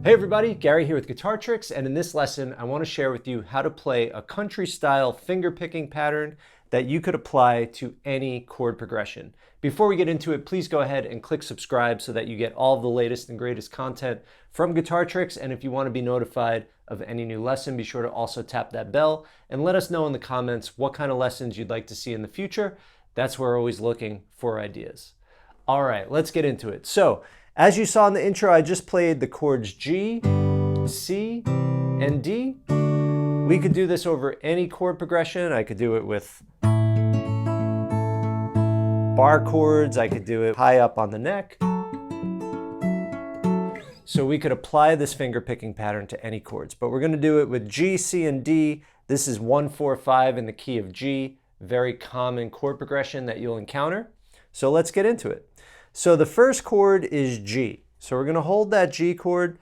Hey everybody, Gary here with Guitar Tricks, and in this lesson I want to share with you how to play a country style finger picking pattern that you could apply to any chord progression. Before we get into it, please go ahead and click subscribe so that you get all of the latest and greatest content from Guitar Tricks, and if you want to be notified of any new lesson, be sure to also tap that bell and let us know in the comments what kind of lessons you'd like to see in the future. That's where we're always looking for ideas. All right, let's get into it. So, as you saw in the intro, I just played the chords G, C, and D. We could do this over any chord progression. I could do it with bar chords. I could do it high up on the neck. So we could apply this finger picking pattern to any chords, but we're going to do it with G, C, and D. This is 1, 4, 5 in the key of G. Very common chord progression that you'll encounter. So let's get into it. So the first chord is G. So we're going to hold that G chord.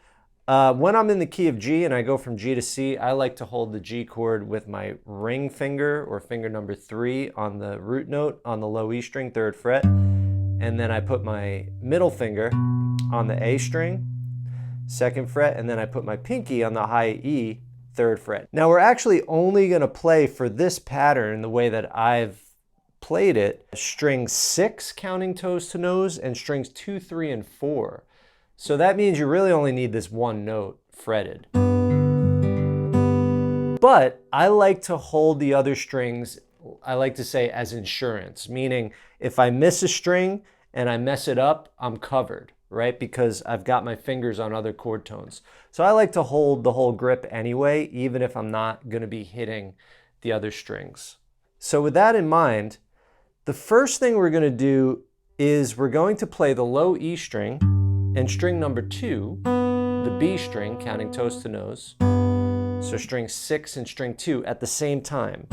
When I'm in the key of G and I go from G to C, I like to hold the G chord with my ring finger or finger number 3 on the root note on the low E string, 3rd fret. And then I put my middle finger on the A string, 2nd fret, and then I put my pinky on the high E, 3rd fret. Now we're actually only going to play for this pattern the way that I've played it, string 6 counting toes to nose and strings 2, 3, and 4. So that means you really only need this one note fretted. But I like to hold the other strings, I like to say, as insurance, meaning if I miss a string and I mess it up, I'm covered, right? Because I've got my fingers on other chord tones. So I like to hold the whole grip anyway, even if I'm not going to be hitting the other strings. So with that in mind, the first thing we're going to do is we're going to play the low E string and string number 2, the B string, counting toes to nose, so string 6 and string 2 at the same time.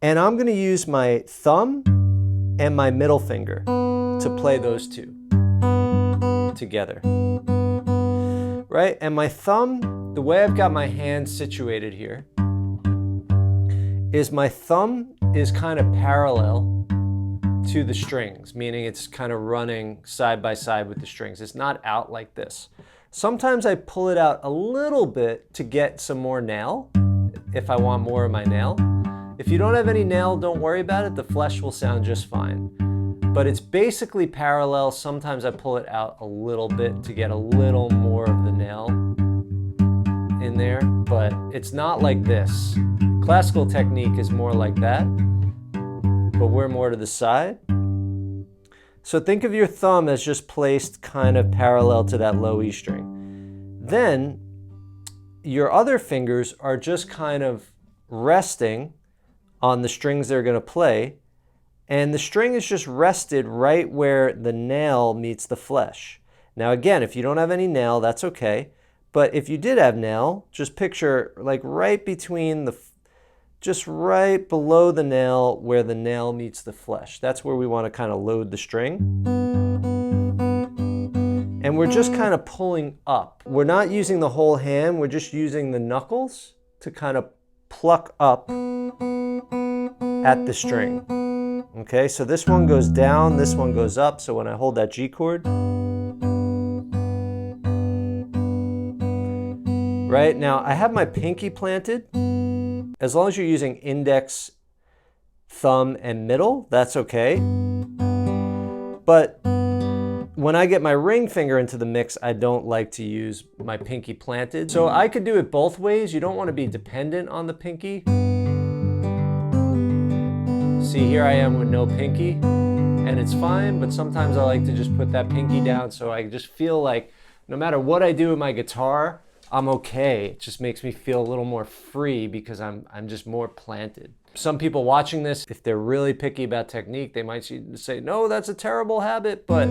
And I'm going to use my thumb and my middle finger to play those two together. Right? And my thumb, the way I've got my hand situated here, is my thumb is kind of parallel to the strings, meaning it's kind of running side by side with the strings. It's not out like this. Sometimes I pull it out a little bit to get some more nail, if I want more of my nail. If you don't have any nail, don't worry about it. The flesh will sound just fine. But it's basically parallel. Sometimes I pull it out a little bit to get a little more of the nail in there, but it's not like this. Classical technique is more like that, but we're more to the side. So think of your thumb as just placed kind of parallel to that low E string. Then your other fingers are just kind of resting on the strings they're going to play, and the string is just rested right where the nail meets the flesh. Now again, if you don't have any nail, that's okay. But if you did have nail, just picture like right between just right below the nail where the nail meets the flesh. That's where we want to kind of load the string. And we're just kind of pulling up. We're not using the whole hand, we're just using the knuckles to kind of pluck up at the string. Okay, so this one goes down, this one goes up. So when I hold that G chord, right now I have my pinky planted. As long as you're using index, thumb, and middle, that's okay. But when I get my ring finger into the mix, I don't like to use my pinky planted. So I could do it both ways. You don't want to be dependent on the pinky. See, here I am with no pinky, and it's fine, but sometimes I like to just put that pinky down so I just feel like no matter what I do with my guitar, I'm okay. It just makes me feel a little more free because I'm just more planted. Some people watching this, if they're really picky about technique, they might say, no, that's a terrible habit. But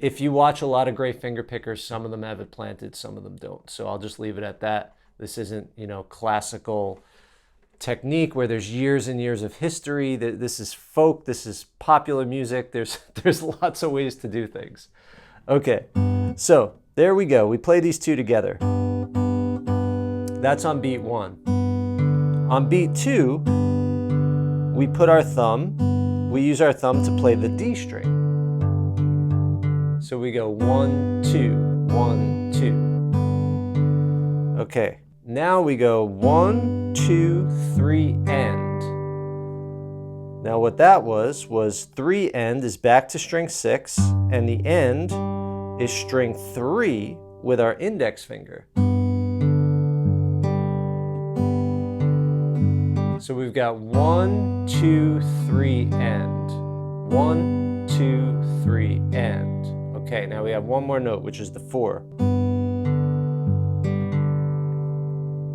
if you watch a lot of great finger pickers, some of them have it planted, some of them don't. So I'll just leave it at that. This isn't, classical technique where there's years and years of history. This is folk, this is popular music. There's lots of ways to do things. Okay, so there we go. We play these two together. That's on beat 1. On beat 2, we put our thumb, we use our thumb to play the D string. So we go 1, 2, 1, 2. Okay, now we go 1, 2, 3, end. Now what that was 3 end is back to string 6, and the end is string 3 with our index finger. So we've got 1, 2, 3, end. 1, 2, 3, end. Okay, now we have one more note, which is the 4.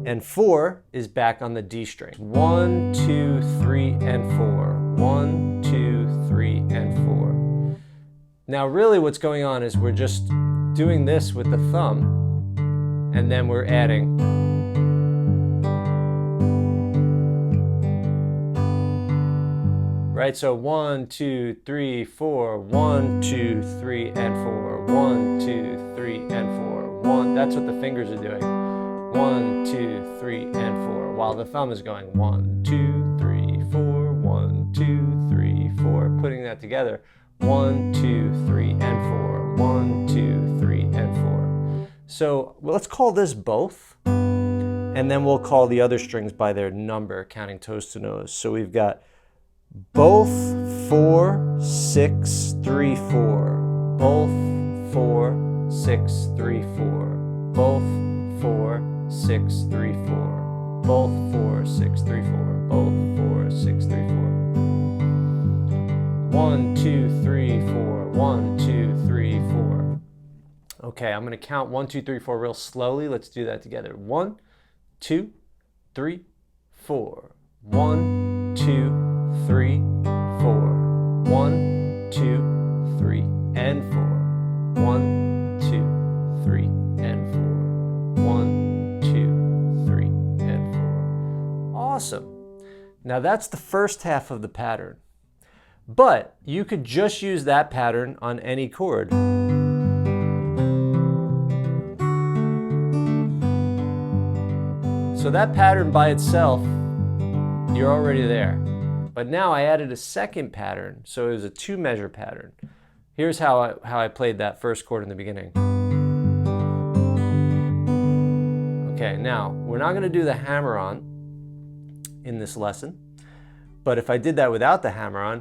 And 4 is back on the D string. 1, 2, 3, and 4. 1, 2, 3, and 4. Now really what's going on is we're just doing this with the thumb, and then we're adding. Right, so 1, 2, 3, 4, 1, 2, 3, and 4. 1, 2, 3, and 4. 1, that's what the fingers are doing. 1, 2, 3, and 4, while the thumb is going 1, 2, 3, 4, 1, 2, 3, 4, putting that together. 1, 2, 3, and 4. 1, 2, 3, and 4. So well, let's call this both, and then we'll call the other strings by their number, counting toes to nose. So we've got both 4, 6, 3, 4. Both 4, 6, 3, 4. Both 4, 6, 3, 4. Both 4, 6, 3, 4. Both 4, 6, 3, 4. 1, 2, 3, 4. 1, 2, 3, 4. Okay, I'm going to count 1, 2, 3, 4 real slowly. Let's do that together. 1, 2, 3, 4. 1, 2, 3, 4. 1, 2, 3, and 4. 1, 2, 3, and 4. 1, 2, 3, and 4. Awesome. Now that's the first half of the pattern. But you could just use that pattern on any chord. So that pattern by itself, you're already there. But now I added a second pattern, so it was a 2-measure pattern. Here's how I played that first chord in the beginning. Okay, now we're not going to do the hammer-on in this lesson, but if I did that without the hammer-on,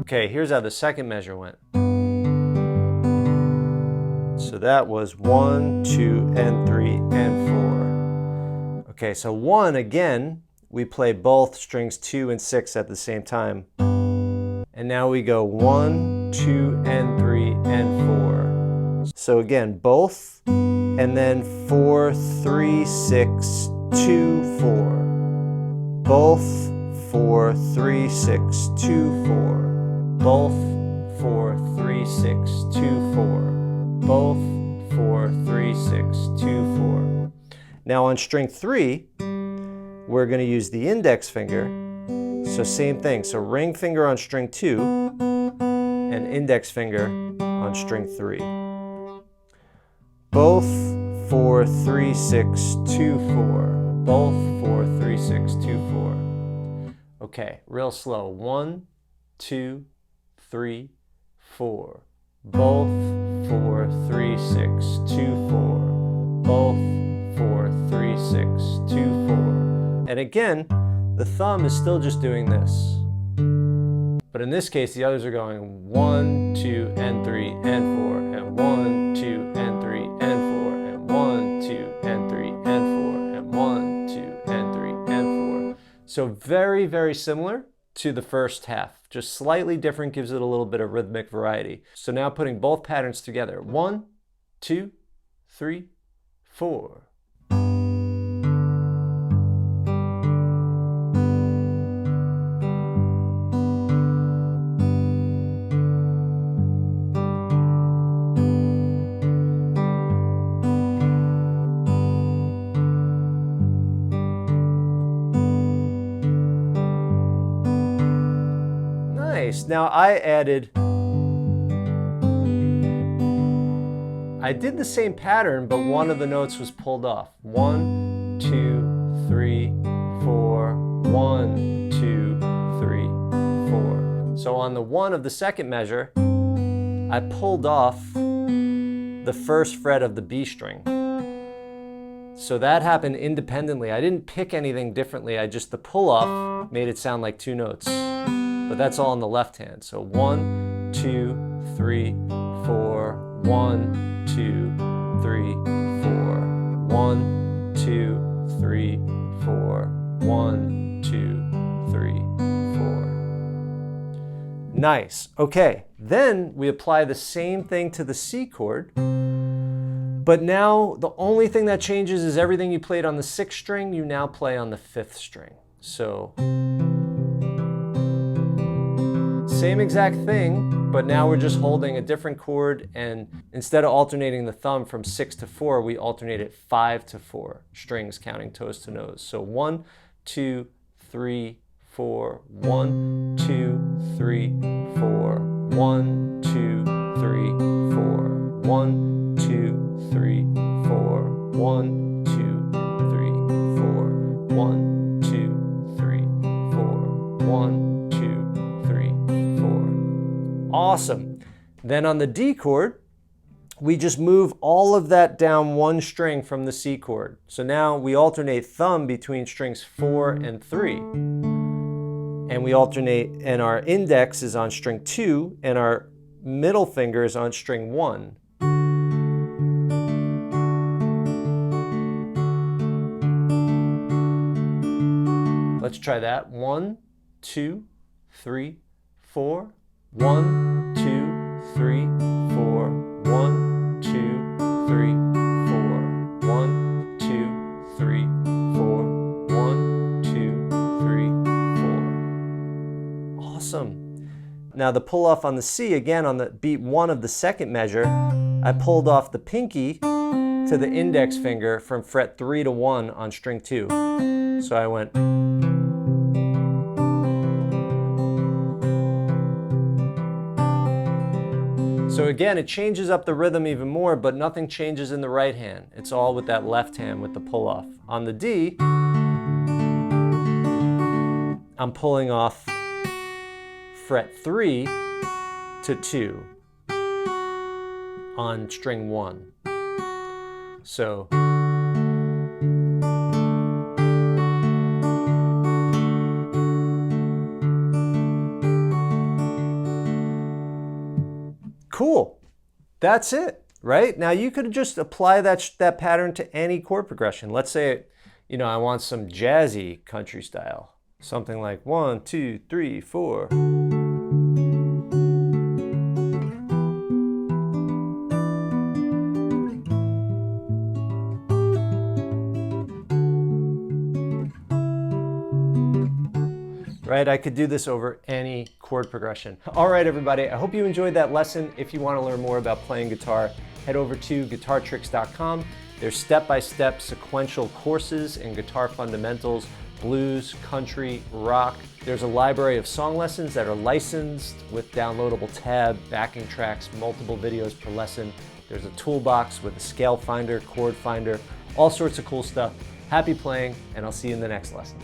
okay, here's how the second measure went. So that was 1, 2, and 3, and 4. Okay, so 1, again, we play both strings 2 and 6 at the same time. And now we go 1, 2, and 3, and 4. So again, both, and then 4, 3, 6, 2, 4. Both, 4, 3, 6, 2, 4. Both, 4, 3, 6, 2, 4. Both, 4, 3, 6, 2, 4. Now on string 3, we're going to use the index finger. So same thing. So ring finger on string 2 and index finger on string 3. Both 4, 3, 6, 2, 4. Both 4, 3, 6, 2, 4. Okay, real slow. 1, 2, 3, 4. Both 4, 3, 6, 2, 4. Both 4, 3, 6, 2, 4. And again, the thumb is still just doing this. But in this case, the others are going 1, 2, and 3, and 4, and 1, 2, and 3, and 4, and 1, 2, and 3, and 4, and 1, 2, and 3, and 4. So very, very similar to the first half. Just slightly different, gives it a little bit of rhythmic variety. So now putting both patterns together. 1, 2, 3, 4. Now I did the same pattern, but one of the notes was pulled off. 1, 2, 3, 4, 1, 2, 3, 4. So on the 1 of the second measure, I pulled off the first fret of the B string. So that happened independently. I didn't pick anything differently. The pull off made it sound like 2 notes. But that's all on the left hand. So 1, 2, 3, 4, 1, 2, 3, 4, 1, 2, 3, 4, 1, 2, 3, 4. Nice. Okay. Then we apply the same thing to the C chord. But now the only thing that changes is everything you played on the 6th string, you now play on the 5th string. So same exact thing, but now we're just holding a different chord, and instead of alternating the thumb from 6 to 4, we alternate it 5 to 4 strings, counting toes to nose. So 1, 2, 3, 4, 1, 2, 3, 4, 1, 2, 3, 4, 1, 2, 3, 4, 1, 2, 3, 4, 1, 2, 3, 4, 1, 2, 3, 4. Awesome. Then on the D chord, we just move all of that down 1 string from the C chord. So now we alternate thumb between strings 4 and 3. And we alternate, and our index is on string 2, and our middle finger is on string 1. Let's try that. 1, 2, 3, 4. 1, 2, 3, 4. 1, 2, 3, 4. 1, 2, 3, 4. 1, 2, 3, 4. Awesome. Now the pull off on the C, again on the beat 1 of the second measure, I pulled off the pinky to the index finger from fret 3 to 1 on string 2. So I went. So again, it changes up the rhythm even more, but nothing changes in the right hand. It's all with that left hand with the pull off. On the D, I'm pulling off fret 3 to 2 on string 1. So cool. That's it, right? Now you could just apply that pattern to any chord progression. Let's say, I want some jazzy country style. Something like 1, 2, 3, 4. Right? I could do this over any chord progression. All right, everybody, I hope you enjoyed that lesson. If you want to learn more about playing guitar, head over to guitartricks.com. There's step-by-step sequential courses in guitar fundamentals, blues, country, rock. There's a library of song lessons that are licensed with downloadable tab, backing tracks, multiple videos per lesson. There's a toolbox with a scale finder, chord finder, all sorts of cool stuff. Happy playing, and I'll see you in the next lesson.